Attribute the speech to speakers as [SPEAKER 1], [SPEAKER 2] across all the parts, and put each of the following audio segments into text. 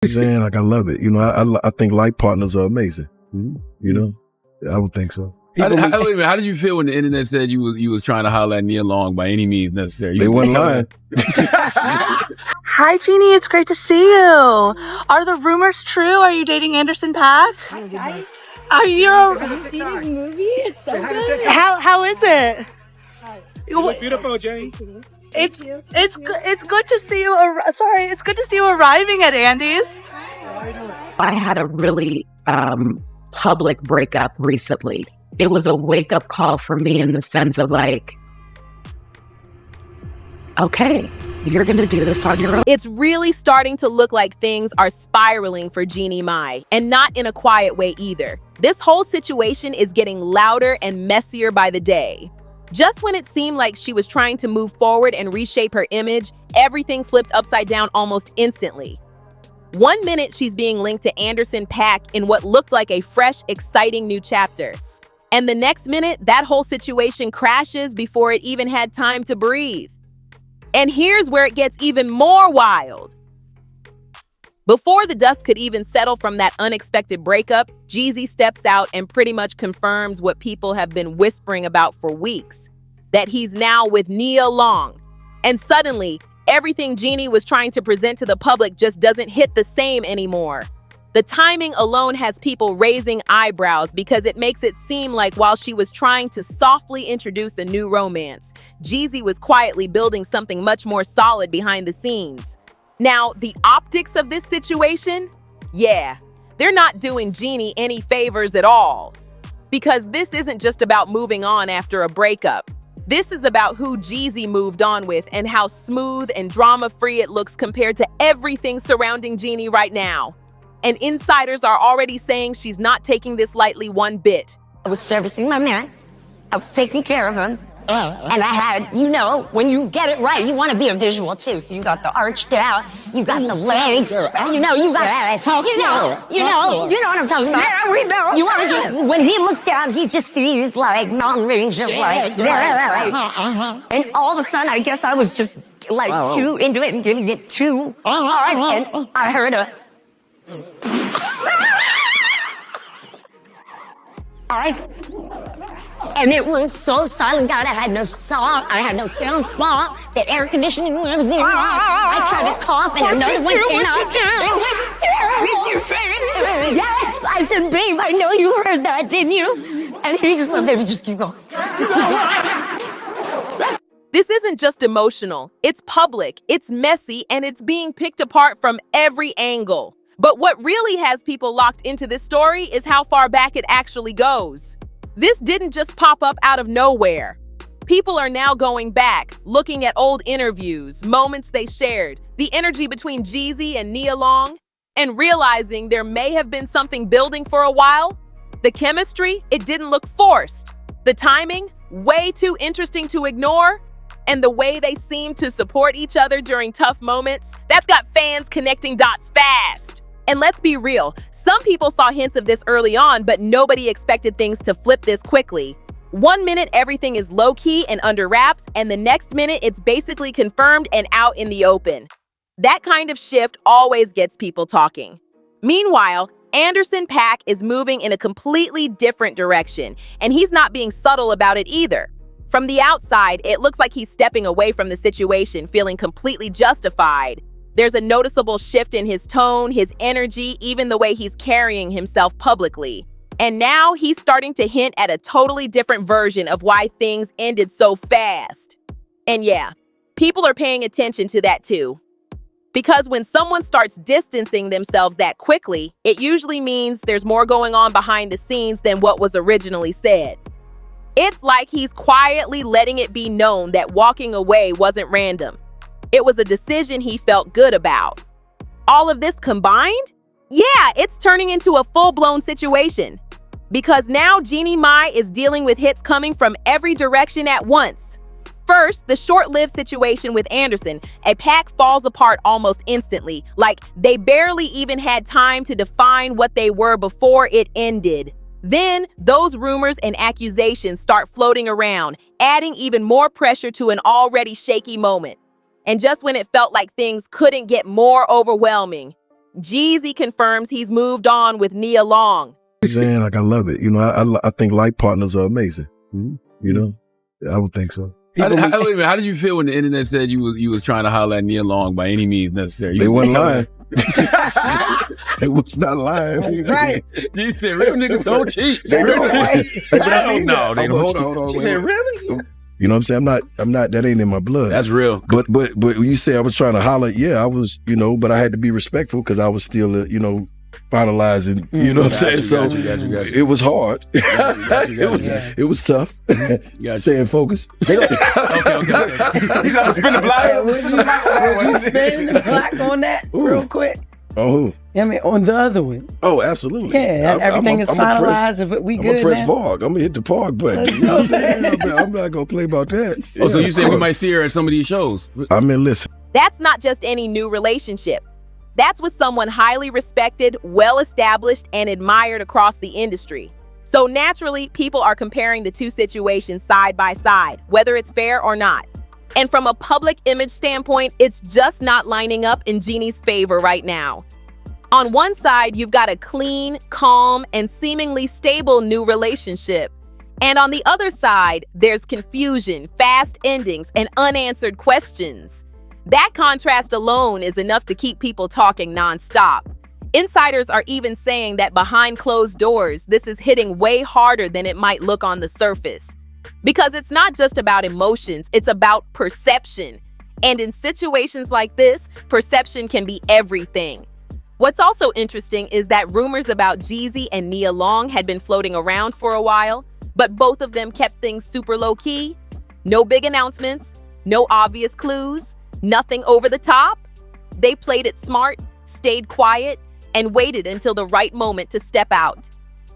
[SPEAKER 1] I'm saying, like, I love it. You know, I think life partners are amazing. You know, I would think so.
[SPEAKER 2] Wait a minute, how did you feel when the internet said you was trying to holler at Nia Long by any means necessary?
[SPEAKER 1] They wasn't lying.
[SPEAKER 3] Hi, Jeannie. It's great to see you. Are the rumors true? Are you dating Anderson .Paak?
[SPEAKER 4] Hi, guys.
[SPEAKER 3] Have
[SPEAKER 4] you seen his movie? It's so good.
[SPEAKER 3] How is it?
[SPEAKER 5] You look beautiful, Jane.
[SPEAKER 3] It's good to see you. It's good to see you arriving at Andy's.
[SPEAKER 6] I had a really public breakup recently. It was a wake-up call for me in the sense of like, okay, you're gonna do this on your own.
[SPEAKER 7] It's really starting to look like things are spiraling for Jeannie Mai, and not in a quiet way either. This whole situation is getting louder and messier by the day. Just when it seemed like she was trying to move forward and reshape her image, everything flipped upside down almost instantly. 1 minute she's being linked to Anderson .Paak in what looked like a fresh, exciting new chapter. And the next minute, that whole situation crashes before it even had time to breathe. And here's where it gets even more wild. Before the dust could even settle from that unexpected breakup, Jeezy steps out and pretty much confirms what people have been whispering about for weeks, that he's now with Nia Long. And suddenly, everything Jeannie was trying to present to the public just doesn't hit the same anymore. The timing alone has people raising eyebrows because it makes it seem like while she was trying to softly introduce a new romance, Jeezy was quietly building something much more solid behind the scenes. Now, the optics of this situation? Yeah, they're not doing Jeannie any favors at all. Because this isn't just about moving on after a breakup. This is about who Jeezy moved on with and how smooth and drama-free it looks compared to everything surrounding Jeannie right now. And insiders are already saying she's not taking this lightly one bit.
[SPEAKER 4] I was servicing my man. I was taking care of him. And I had, you know, when you get it right, you want to be a visual too. So you got the arched out, you got the legs, you know, you got, you know what I'm talking about. Yeah, we know. You want to just, when he looks down, he just sees like mountain range of like, and all of a sudden, I guess I was just like too into it and giving it too hard. And I heard a, and it was so silent, God, I had no song, I had no sound spot, the air conditioning was in, I tried to cough and another one came out. It was terrible. Did you say it? Yes, I said, babe, I know you heard that, didn't you? And he just went, baby, just keep going. Just keep going.
[SPEAKER 7] This isn't just emotional, it's public, it's messy, and it's being picked apart from every angle. But what really has people locked into this story is how far back it actually goes. This didn't just pop up out of nowhere. People are now going back, looking at old interviews, moments they shared, the energy between Jeezy and Nia Long, and realizing there may have been something building for a while. The chemistry, it didn't look forced. The timing, way too interesting to ignore. And the way they seemed to support each other during tough moments, that's got fans connecting dots fast. And let's be real, some people saw hints of this early on, but nobody expected things to flip this quickly. 1 minute, everything is low-key and under wraps, and the next minute, it's basically confirmed and out in the open. That kind of shift always gets people talking. Meanwhile, Anderson .Paak is moving in a completely different direction, and he's not being subtle about it either. From the outside, it looks like he's stepping away from the situation, feeling completely justified. There's a noticeable shift in his tone, his energy, even the way he's carrying himself publicly. And now he's starting to hint at a totally different version of why things ended so fast. And yeah, people are paying attention to that too. Because when someone starts distancing themselves that quickly, it usually means there's more going on behind the scenes than what was originally said. It's like he's quietly letting it be known that walking away wasn't random. It was a decision he felt good about. All of this combined? Yeah, it's turning into a full-blown situation. Because now Jeannie Mai is dealing with hits coming from every direction at once. First, the short-lived situation with Anderson, a Paak falls apart almost instantly, like they barely even had time to define what they were before it ended. Then, those rumors and accusations start floating around, adding even more pressure to an already shaky moment. And just when it felt like things couldn't get more overwhelming, Jeezy confirms he's moved on with Nia Long.
[SPEAKER 1] I'm saying, like, I love it. You know, I think life partners are amazing. You know, I would think so.
[SPEAKER 2] Wait a minute, how did you feel when the internet said you was trying to holler at Nia Long by any means necessary?
[SPEAKER 1] They wasn't lying. It was not lying.
[SPEAKER 8] Right.
[SPEAKER 2] You said real niggas don't cheat.
[SPEAKER 1] They don't.
[SPEAKER 2] I don't know. They don't cheat.
[SPEAKER 1] Hold on.
[SPEAKER 2] She said, really?
[SPEAKER 1] You know what I'm saying? I'm not, that ain't in my blood.
[SPEAKER 2] That's real.
[SPEAKER 1] But when you say I was trying to holler, yeah, I was, you know, but I had to be respectful because I was still, you know, finalizing, you know what I'm saying?
[SPEAKER 2] Got you.
[SPEAKER 1] It was hard. It was tough. Staying focused.
[SPEAKER 2] Okay.
[SPEAKER 8] He's gonna spin the block. Would you spin the block on that real quick?
[SPEAKER 1] On who?
[SPEAKER 8] I mean, on the other one.
[SPEAKER 1] Oh, absolutely.
[SPEAKER 8] Yeah, everything is finalized. If we
[SPEAKER 1] I'm
[SPEAKER 8] good
[SPEAKER 1] gonna press
[SPEAKER 8] now?
[SPEAKER 1] park. I'm gonna hit the park button. You know what I'm saying? I'm not gonna play about that.
[SPEAKER 2] Oh, so
[SPEAKER 1] Yeah,
[SPEAKER 2] you said we might see her at some of these shows?
[SPEAKER 1] I mean, listen.
[SPEAKER 7] That's not just any new relationship. That's with someone highly respected, well-established, and admired across the industry. So naturally, people are comparing the two situations side by side, whether it's fair or not. And from a public image standpoint, it's just not lining up in Jeannie's favor right now. On one side, you've got a clean, calm, and seemingly stable new relationship. And on the other side, there's confusion, fast endings, and unanswered questions. That contrast alone is enough to keep people talking nonstop. Insiders are even saying that behind closed doors, this is hitting way harder than it might look on the surface. Because it's not just about emotions, it's about perception. And in situations like this, perception can be everything. What's also interesting is that rumors about Jeezy and Nia Long had been floating around for a while, but both of them kept things super low-key. No big announcements, no obvious clues, nothing over the top. They played it smart, stayed quiet, and waited until the right moment to step out.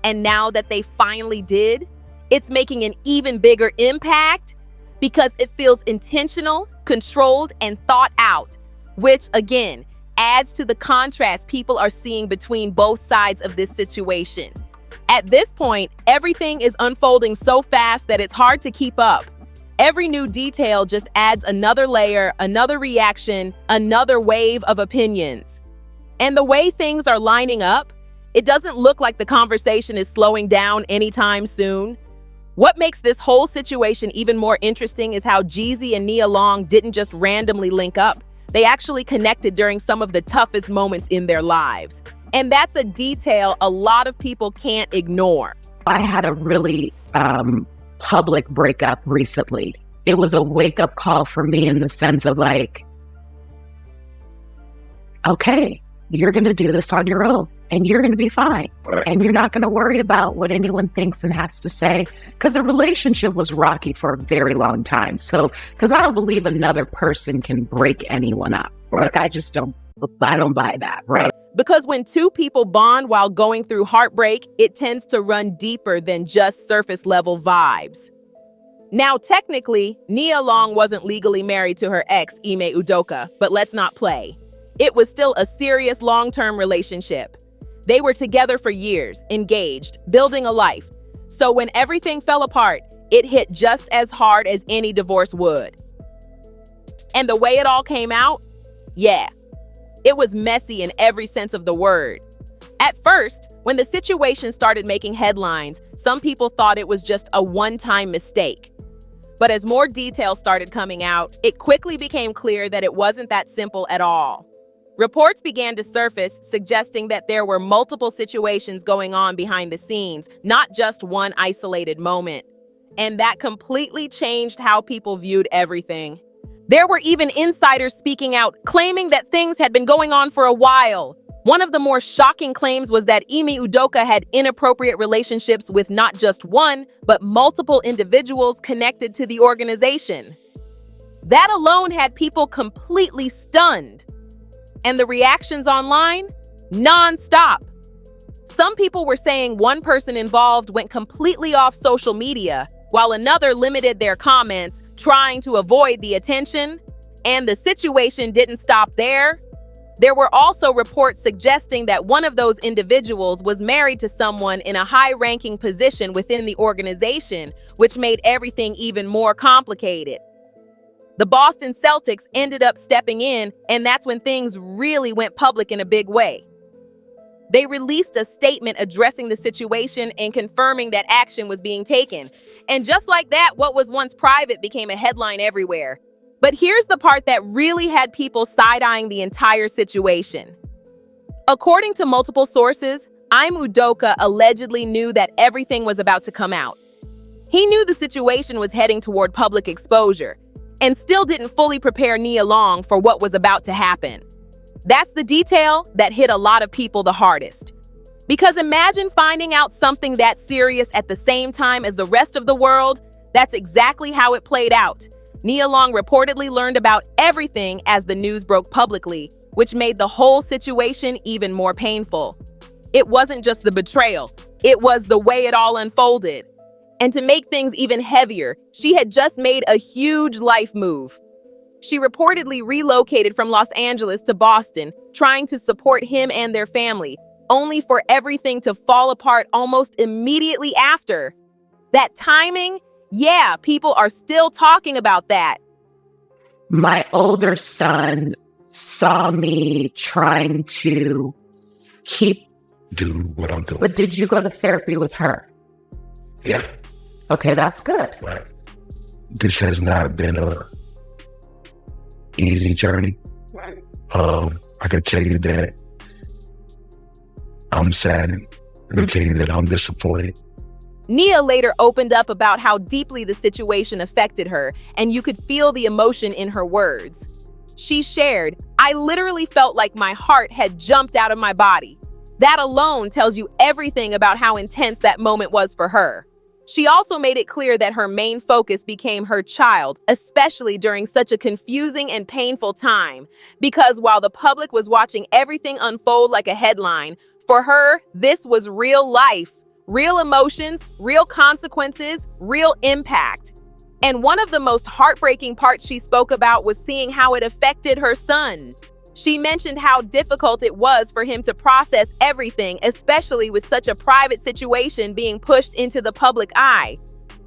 [SPEAKER 7] And now that they finally did, it's making an even bigger impact because it feels intentional, controlled, and thought out, which, again, adds to the contrast people are seeing between both sides of this situation. At this point, everything is unfolding so fast that it's hard to keep up. Every new detail just adds another layer, another reaction, another wave of opinions. And the way things are lining up, it doesn't look like the conversation is slowing down anytime soon. What makes this whole situation even more interesting is how Jeezy and Nia Long didn't just randomly link up. They actually connected during some of the toughest moments in their lives. And that's a detail a lot of people can't ignore.
[SPEAKER 6] I had a really public breakup recently. It was a wake-up call for me in the sense of like, okay, you're going to do this on your own and you're going to be fine. And you're not going to worry about what anyone thinks and has to say, because the relationship was rocky for a very long time. So, because I don't believe another person can break anyone up. Like, I don't buy that, right?
[SPEAKER 7] Because when two people bond while going through heartbreak, it tends to run deeper than just surface level vibes. Now, technically, Nia Long wasn't legally married to her ex, Udoka, but let's not play. It was still a serious long-term relationship. They were together for years, engaged, building a life. So when everything fell apart, it hit just as hard as any divorce would. And the way it all came out? Yeah. It was messy in every sense of the word. At first, when the situation started making headlines, some people thought it was just a one-time mistake. But as more details started coming out, it quickly became clear that it wasn't that simple at all. Reports began to surface suggesting that there were multiple situations going on behind the scenes, not just one isolated moment. And that completely changed how people viewed everything. There were even insiders speaking out, claiming that things had been going on for a while. One of the more shocking claims was that Udoka had inappropriate relationships with not just one, but multiple individuals connected to the organization. That alone had people completely stunned. And the reactions online? Non-stop. Some people were saying one person involved went completely off social media, while another limited their comments, trying to avoid the attention. And the situation didn't stop there. There were also reports suggesting that one of those individuals was married to someone in a high-ranking position within the organization, which made everything even more complicated. The Boston Celtics ended up stepping in, and that's when things really went public in a big way. They released a statement addressing the situation and confirming that action was being taken. And just like that, what was once private became a headline everywhere. But here's the part that really had people side-eyeing the entire situation. According to multiple sources, Udoka allegedly knew that everything was about to come out. He knew the situation was heading toward public exposure and still didn't fully prepare Nia Long for what was about to happen. That's the detail that hit a lot of people the hardest. Because imagine finding out something that serious at the same time as the rest of the world. That's exactly how it played out. Nia Long reportedly learned about everything as the news broke publicly, which made the whole situation even more painful. It wasn't just the betrayal, it was the way it all unfolded. And to make things even heavier, she had just made a huge life move. She reportedly relocated from Los Angeles to Boston, trying to support him and their family, only for everything to fall apart almost immediately after. That timing? Yeah, people are still talking about that.
[SPEAKER 6] My older son saw me trying to
[SPEAKER 9] do what I'm doing.
[SPEAKER 6] But did you go to therapy with her?
[SPEAKER 9] Yeah.
[SPEAKER 6] Okay, that's good.
[SPEAKER 9] Right. This has not been a easy journey.
[SPEAKER 6] Right.
[SPEAKER 9] I can tell you that I'm saddened. I can tell you that I'm disappointed.
[SPEAKER 7] Nia later opened up about how deeply the situation affected her, and you could feel the emotion in her words. She shared, "I literally felt like my heart had jumped out of my body." That alone tells you everything about how intense that moment was for her. She also made it clear that her main focus became her child, especially during such a confusing and painful time. Because while the public was watching everything unfold like a headline, for her, this was real life, real emotions, real consequences, real impact. And one of the most heartbreaking parts she spoke about was seeing how it affected her son. She mentioned how difficult it was for him to process everything, especially with such a private situation being pushed into the public eye.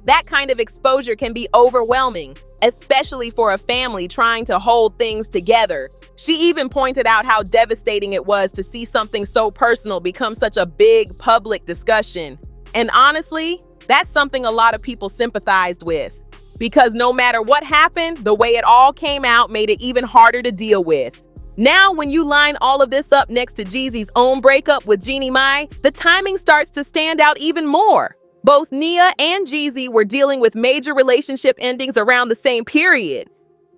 [SPEAKER 7] That kind of exposure can be overwhelming, especially for a family trying to hold things together. She even pointed out how devastating it was to see something so personal become such a big public discussion. And honestly, that's something a lot of people sympathized with. Because no matter what happened, the way it all came out made it even harder to deal with. Now, when you line all of this up next to Jeezy's own breakup with Jeannie Mai, the timing starts to stand out even more. Both Nia and Jeezy were dealing with major relationship endings around the same period.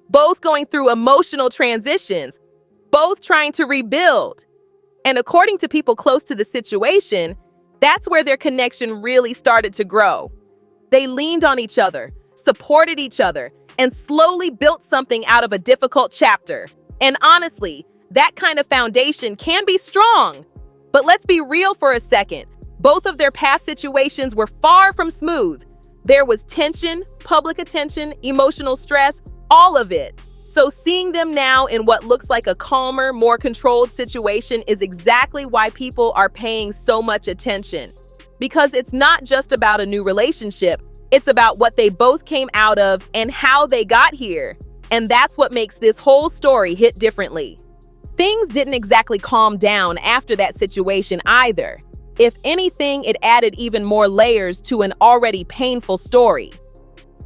[SPEAKER 7] Both going through emotional transitions. Both trying to rebuild. And according to people close to the situation, that's where their connection really started to grow. They leaned on each other, supported each other, and slowly built something out of a difficult chapter. And honestly, that kind of foundation can be strong. But let's be real for a second. Both of their past situations were far from smooth. There was tension, public attention, emotional stress, all of it. So seeing them now in what looks like a calmer, more controlled situation is exactly why people are paying so much attention. Because it's not just about a new relationship, it's about what they both came out of and how they got here. And that's what makes this whole story hit differently. Things didn't exactly calm down after that situation either. If anything, it added even more layers to an already painful story.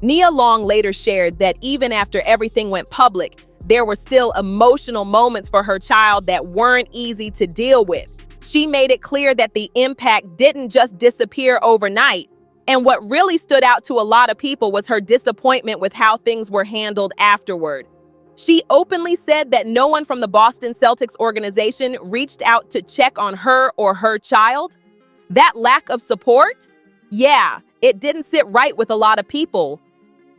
[SPEAKER 7] Nia Long later shared that even after everything went public, there were still emotional moments for her child that weren't easy to deal with. She made it clear that the impact didn't just disappear overnight. And what really stood out to a lot of people was her disappointment with how things were handled afterward. She openly said that no one from the Boston Celtics organization reached out to check on her or her child. That lack of support? Yeah, it didn't sit right with a lot of people.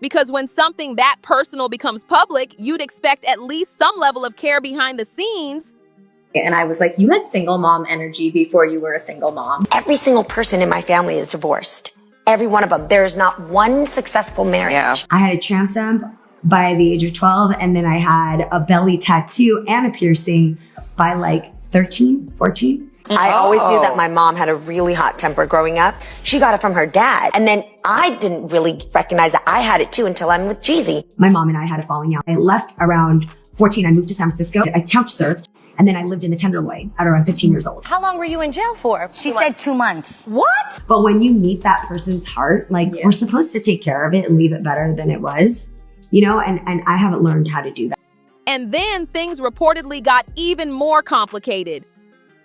[SPEAKER 7] Because when something that personal becomes public, you'd expect at least some level of care behind the scenes.
[SPEAKER 10] And I was like, you had single mom energy before you were a single mom.
[SPEAKER 4] Every single person in my family is divorced. Every one of them. There is not one successful marriage.
[SPEAKER 11] Yeah. I had a tramp stamp by the age of 12, and then I had a belly tattoo and a piercing by like 13, 14.
[SPEAKER 4] I always knew that my mom had a really hot temper growing up. She got it from her dad. And then I didn't really recognize that I had it too until I'm with Jeezy.
[SPEAKER 11] My mom and I had a falling out. I left around 14. I moved to San Francisco. I couch surfed. And then I lived in a Tenderloin at around 15 years old.
[SPEAKER 12] How long were you in jail for?
[SPEAKER 4] She said 2 months.
[SPEAKER 12] What?
[SPEAKER 11] But when you meet that person's heart, like we're supposed to take care of it and leave it better than it was, you know, and I haven't learned how to do that.
[SPEAKER 7] And then things reportedly got even more complicated.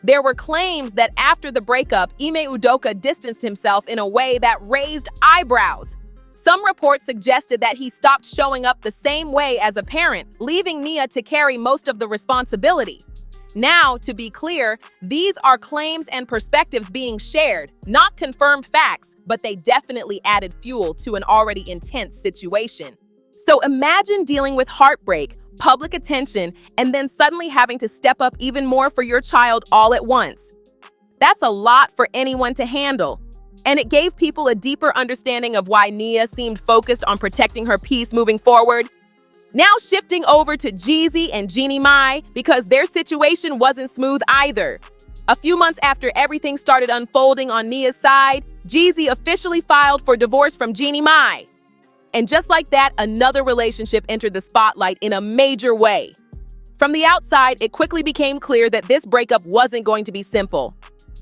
[SPEAKER 7] There were claims that after the breakup, Ime Udoka distanced himself in a way that raised eyebrows. Some reports suggested that he stopped showing up the same way as a parent, leaving Nia to carry most of the responsibility. Now, to be clear, these are claims and perspectives being shared, not confirmed facts, but they definitely added fuel to an already intense situation. So imagine dealing with heartbreak, public attention, and then suddenly having to step up even more for your child all at once. That's a lot for anyone to handle. And it gave people a deeper understanding of why Nia seemed focused on protecting her peace moving forward. Now shifting over to Jeezy and Jeannie Mai, because their situation wasn't smooth either. A few months after everything started unfolding on Nia's side, Jeezy officially filed for divorce from Jeannie Mai. And just like that, another relationship entered the spotlight in a major way. From the outside, it quickly became clear that this breakup wasn't going to be simple.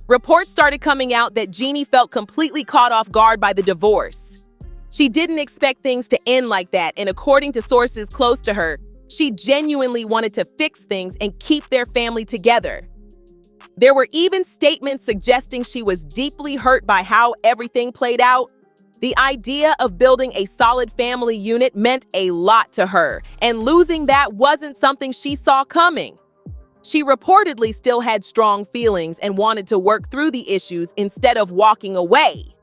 [SPEAKER 7] Reports started coming out that Jeannie felt completely caught off guard by the divorce. She didn't expect things to end like that, and according to sources close to her, she genuinely wanted to fix things and keep their family together. There were even statements suggesting she was deeply hurt by how everything played out. The idea of building a solid family unit meant a lot to her, and losing that wasn't something she saw coming. She reportedly still had strong feelings and wanted to work through the issues instead of walking away.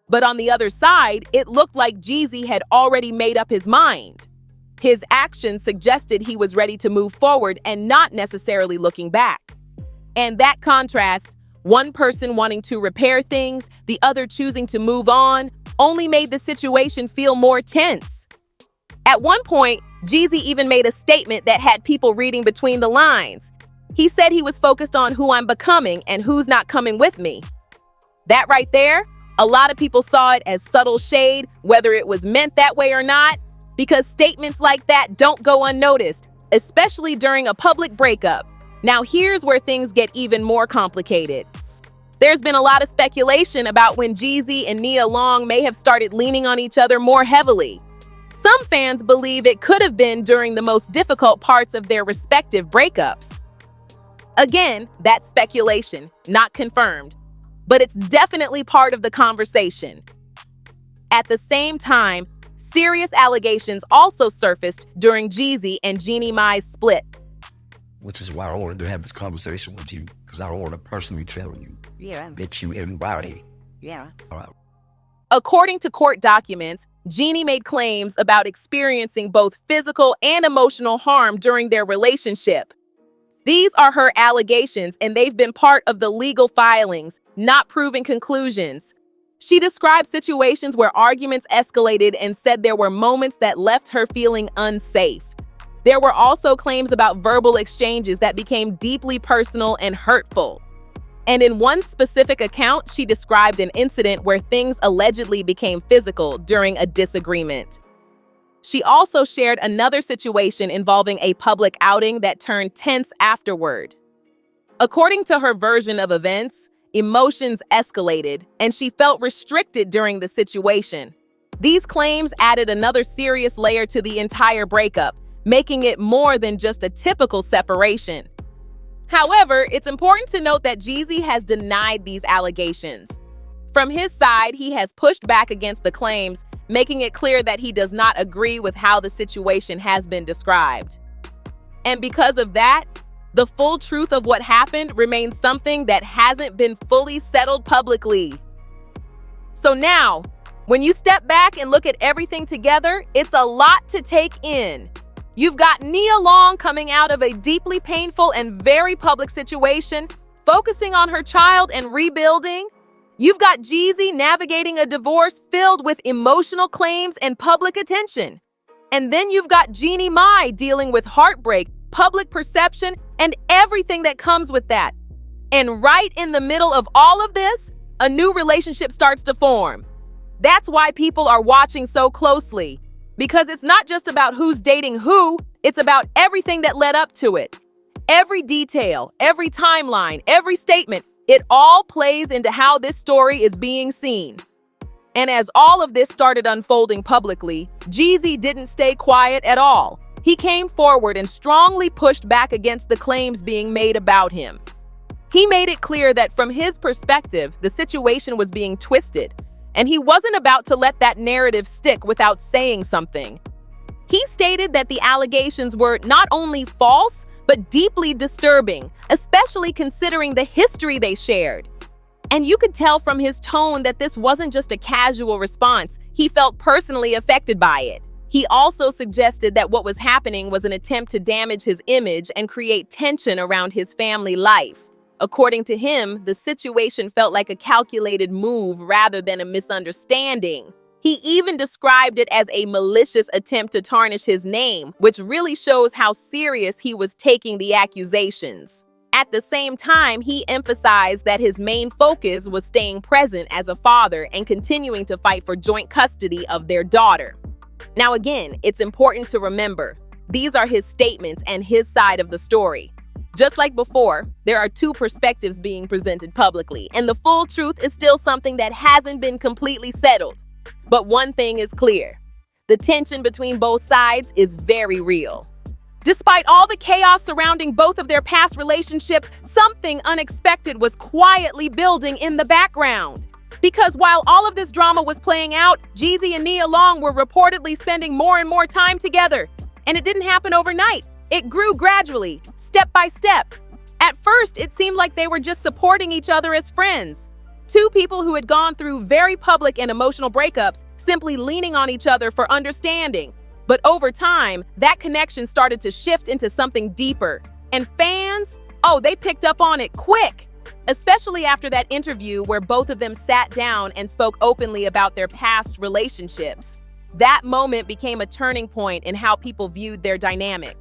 [SPEAKER 7] But on the other side, it looked like Jeezy had already made up his mind. His actions suggested he was ready to move forward and not necessarily looking back. And that contrast, one person wanting to repair things, the other choosing to move on, only made the situation feel more tense. At one point, Jeezy even made a statement that had people reading between the lines. He said he was focused on who I'm becoming and who's not coming with me. That right there, a lot of people saw it as subtle shade, whether it was meant that way or not, because statements like that don't go unnoticed, especially during a public breakup. Now here's where things get even more complicated. There's been a lot of speculation about when Jeezy and Nia Long may have started leaning on each other more heavily. Some fans believe it could have been during the most difficult parts of their respective breakups. Again, that's speculation, not confirmed, but it's definitely part of the conversation. At the same time, serious allegations also surfaced during Jeezy and Jeannie Mai's split.
[SPEAKER 9] Which is why I wanted to have this conversation with you, because I don't want to personally tell you that you embody.
[SPEAKER 7] According to court documents, Jeannie made claims about experiencing both physical and emotional harm during their relationship. These are her allegations, and they've been part of the legal filings, not proven conclusions. She described situations where arguments escalated and said there were moments that left her feeling unsafe. There were also claims about verbal exchanges that became deeply personal and hurtful. And in one specific account, she described an incident where things allegedly became physical during a disagreement. She also shared another situation involving a public outing that turned tense afterward. According to her version of events, emotions escalated, and she felt restricted during the situation. These claims added another serious layer to the entire breakup, making it more than just a typical separation. However, it's important to note that Jeezy has denied these allegations. From his side, he has pushed back against the claims, making it clear that he does not agree with how the situation has been described. And because of that, the full truth of what happened remains something that hasn't been fully settled publicly. So now, when you step back and look at everything together, it's a lot to take in. You've got Nia Long coming out of a deeply painful and very public situation, focusing on her child and rebuilding. You've got Jeezy navigating a divorce filled with emotional claims and public attention. And then you've got Jeannie Mai dealing with heartbreak, public perception, and everything that comes with that. And right in the middle of all of this, a new relationship starts to form. That's why people are watching so closely. Because it's not just about who's dating who, it's about everything that led up to it. Every detail, every timeline, every statement, it all plays into how this story is being seen. And as all of this started unfolding publicly, Jeezy didn't stay quiet at all. He came forward and strongly pushed back against the claims being made about him. He made it clear that from his perspective, the situation was being twisted, and he wasn't about to let that narrative stick without saying something. He stated that the allegations were not only false, but deeply disturbing, especially considering the history they shared. And you could tell from his tone that this wasn't just a casual response. He felt personally affected by it. He also suggested that what was happening was an attempt to damage his image and create tension around his family life. According to him, the situation felt like a calculated move rather than a misunderstanding. He even described it as a malicious attempt to tarnish his name, which really shows how serious he was taking the accusations. At the same time, he emphasized that his main focus was staying present as a father and continuing to fight for joint custody of their daughter. Now again, it's important to remember, these are his statements and his side of the story. Just like before, there are two perspectives being presented publicly, and the full truth is still something that hasn't been completely settled. But one thing is clear, the tension between both sides is very real. Despite all the chaos surrounding both of their past relationships, something unexpected was quietly building in the background. Because while all of this drama was playing out, Jeezy and Nia Long were reportedly spending more and more time together. And it didn't happen overnight. It grew gradually, step by step. At first, it seemed like they were just supporting each other as friends. Two people who had gone through very public and emotional breakups, simply leaning on each other for understanding. But over time, that connection started to shift into something deeper. And fans, they picked up on it quick. Especially after that interview where both of them sat down and spoke openly about their past relationships. That moment became a turning point in how people viewed their dynamic.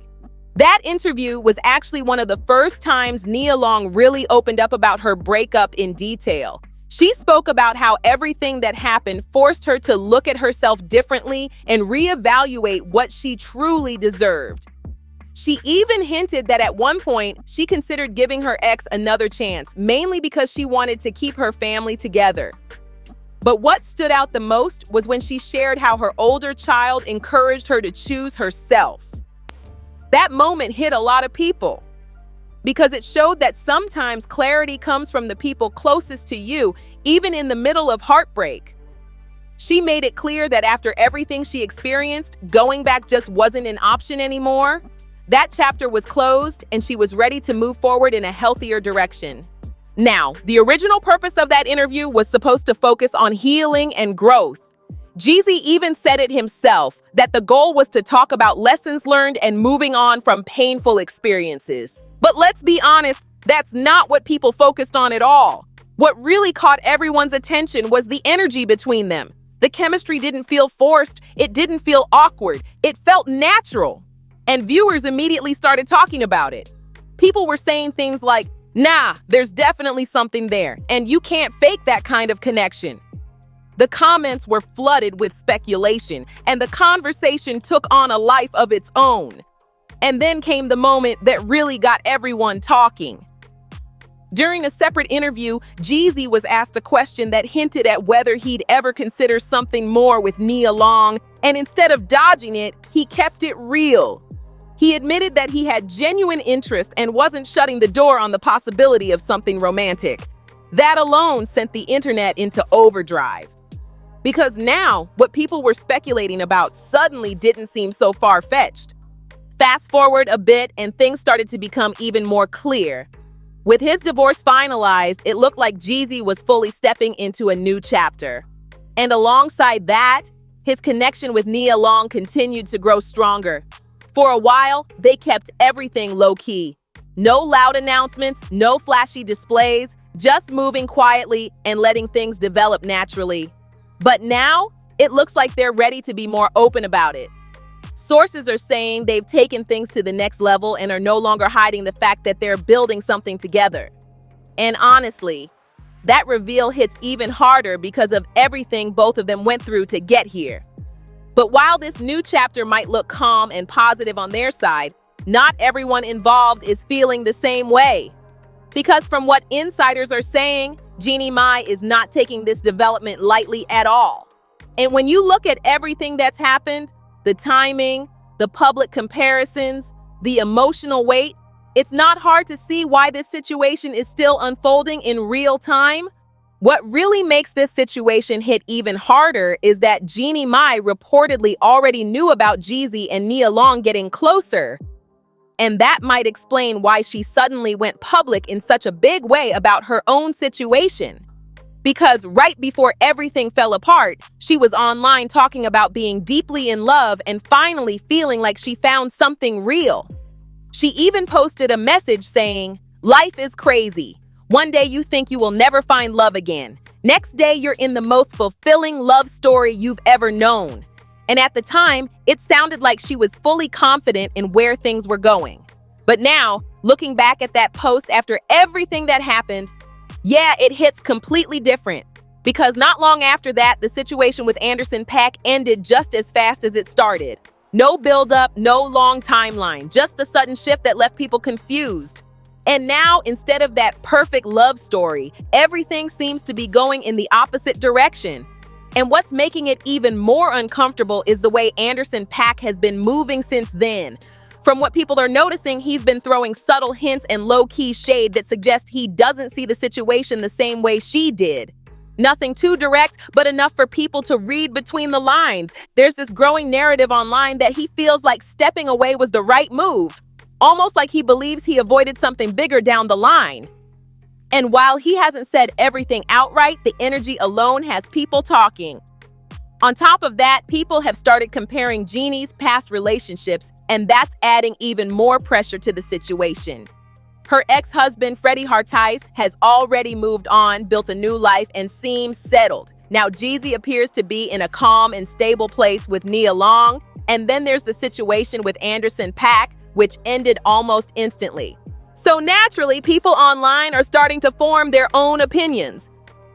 [SPEAKER 7] That interview was actually one of the first times Nia Long really opened up about her breakup in detail. She spoke about how everything that happened forced her to look at herself differently and reevaluate what she truly deserved. She even hinted that at one point, she considered giving her ex another chance, mainly because she wanted to keep her family together. But what stood out the most was when she shared how her older child encouraged her to choose herself. That moment hit a lot of people because it showed that sometimes clarity comes from the people closest to you, even in the middle of heartbreak. She made it clear that after everything she experienced, going back just wasn't an option anymore. That chapter was closed and she was ready to move forward in a healthier direction. Now, the original purpose of that interview was supposed to focus on healing and growth. Jeezy even said it himself, that the goal was to talk about lessons learned and moving on from painful experiences. But let's be honest, that's not what people focused on at all. What really caught everyone's attention was the energy between them. The chemistry didn't feel forced, it didn't feel awkward, it felt natural. And viewers immediately started talking about it. People were saying things like, "Nah, there's definitely something there, and you can't fake that kind of connection." The comments were flooded with speculation, and the conversation took on a life of its own. And then came the moment that really got everyone talking. During a separate interview, Jeezy was asked a question that hinted at whether he'd ever consider something more with Nia Long, and instead of dodging it, he kept it real. He admitted that he had genuine interest and wasn't shutting the door on the possibility of something romantic. That alone sent the internet into overdrive. Because now, what people were speculating about suddenly didn't seem so far-fetched. Fast forward a bit and things started to become even more clear. With his divorce finalized, it looked like Jeezy was fully stepping into a new chapter. And alongside that, his connection with Nia Long continued to grow stronger. For a while, they kept everything low-key. No loud announcements, no flashy displays, just moving quietly and letting things develop naturally. But now, it looks like they're ready to be more open about it. Sources are saying they've taken things to the next level and are no longer hiding the fact that they're building something together. And honestly, that reveal hits even harder because of everything both of them went through to get here. But while this new chapter might look calm and positive on their side, not everyone involved is feeling the same way. Because from what insiders are saying, Jeannie Mai is not taking this development lightly at all. And when you look at everything that's happened, the timing, the public comparisons, the emotional weight, it's not hard to see why this situation is still unfolding in real time. What really makes this situation hit even harder is that Jeannie Mai reportedly already knew about Jeezy and Nia Long getting closer. And that might explain why she suddenly went public in such a big way about her own situation. Because right before everything fell apart, she was online talking about being deeply in love and finally feeling like she found something real. She even posted a message saying, "Life is crazy. One day you think you will never find love again. Next day you're in the most fulfilling love story you've ever known." And at the time, it sounded like she was fully confident in where things were going. But now, looking back at that post after everything that happened, yeah, it hits completely different. Because not long after that, the situation with Anderson .Paak ended just as fast as it started. No buildup, no long timeline, just a sudden shift that left people confused. And now, instead of that perfect love story, everything seems to be going in the opposite direction. And what's making it even more uncomfortable is the way Anderson .Paak has been moving since then. From what people are noticing, he's been throwing subtle hints and low-key shade that suggest he doesn't see the situation the same way she did. Nothing too direct, but enough for people to read between the lines. There's this growing narrative online that he feels like stepping away was the right move. Almost like he believes he avoided something bigger down the line. And while he hasn't said everything outright, the energy alone has people talking. On top of that, people have started comparing Jeannie's past relationships, and that's adding even more pressure to the situation. Her ex-husband, Freddie Hartice, has already moved on, built a new life, and seems settled. Now, Jeezy appears to be in a calm and stable place with Nia Long, and then there's the situation with Anderson .Paak, which ended almost instantly. So naturally, people online are starting to form their own opinions.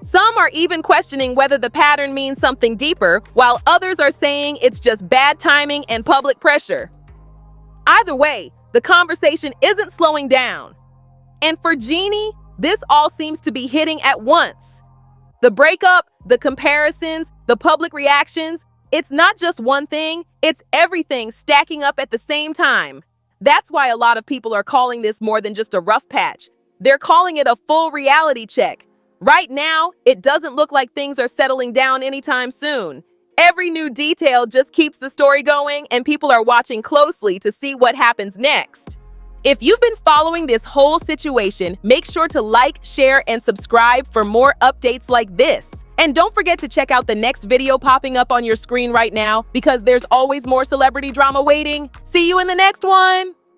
[SPEAKER 7] Some are even questioning whether the pattern means something deeper, while others are saying it's just bad timing and public pressure. Either way, the conversation isn't slowing down. And for Jeannie, this all seems to be hitting at once. The breakup, the comparisons, the public reactions, it's not just one thing, it's everything stacking up at the same time. That's why a lot of people are calling this more than just a rough patch. They're calling it a full reality check. Right now, it doesn't look like things are settling down anytime soon. Every new detail just keeps the story going, and people are watching closely to see what happens next. If you've been following this whole situation, make sure to like, share, and subscribe for more updates like this. And don't forget to check out the next video popping up on your screen right now, because there's always more celebrity drama waiting. See you in the next one!